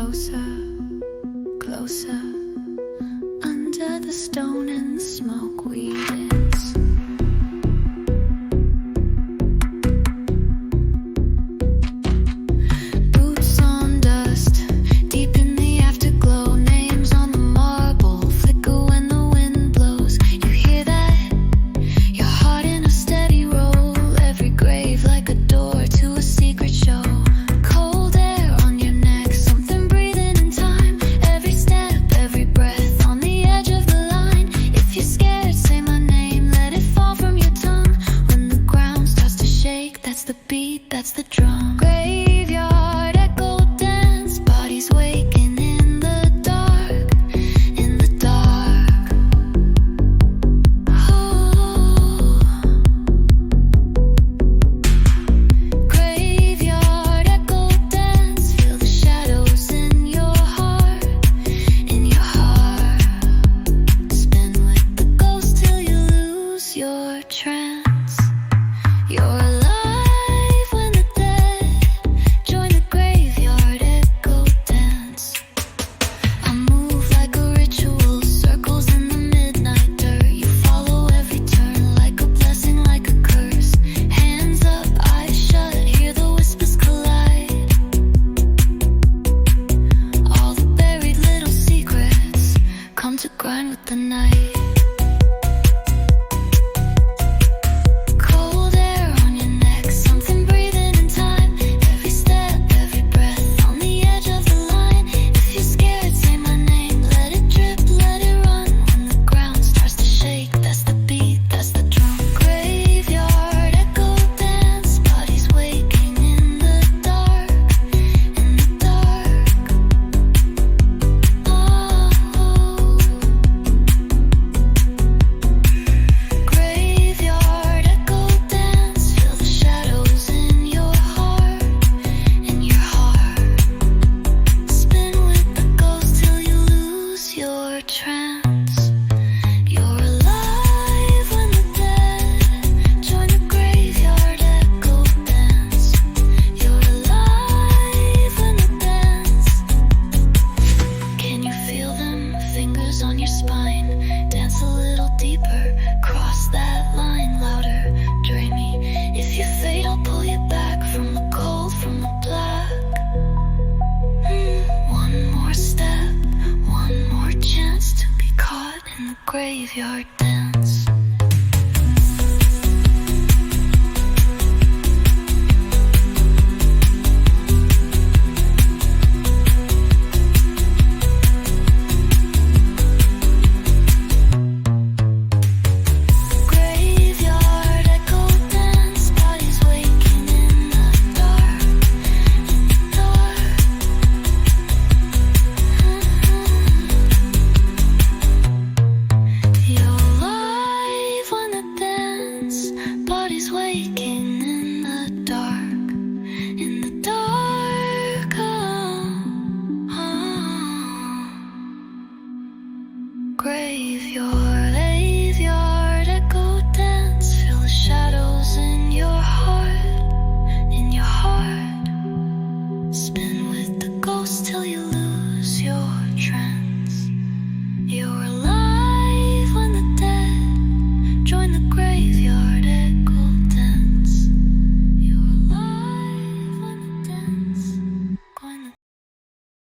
closer, closer. Under the stone and the smoke we dance. Boots on dust, deep in the afterglow. Names on the marble flicker when the wind blows. You hear that? Your heart in a steady roll. Every grave like a door to a secret show. Cold air on your neck, something breathing in time. Every step, every breath on the edge of the line. If you're scared, say my name, let it fall from your tongue. When the ground starts to shake, that's the beat, that's the drum. Graveyard echo dance, bodies waking in the dark, in the dark. Oh. Graveyard echo dance, feel the shadows in your heart, in your heart. Spin with the ghost till you lose your trance. You're alive when the dead join the graveyard echo dance. I move like a ritual, circles in the midnight dirt. You follow every turn like a blessing, like a curse. Hands up, eyes shut, hear the whispers collide. All the buried little secrets come to grind with the night. Cold air on your neck, something breathing in time. Every step, every breath on the edge of the line. If you're scared, say my name, let it drip, let it run. When the ground starts to shake, that's the beat, that's the drum. Graveyard echo dance, bodies waking in the dark, in the dark. Oh. Graveyard echo dance, feel the shadows in your heart, in your heart. Spin with the ghost till you lose your trance. You're alive when the dead join the graveyard echo dance. You're alive when the dance. Can you feel them? Fingers on your spine. Dance a little deeper, cross that line louder. Dreamy. If you fade, I'll pull you back from the cold, from the black. One more step, one more chance to be caught in the graveyard dance.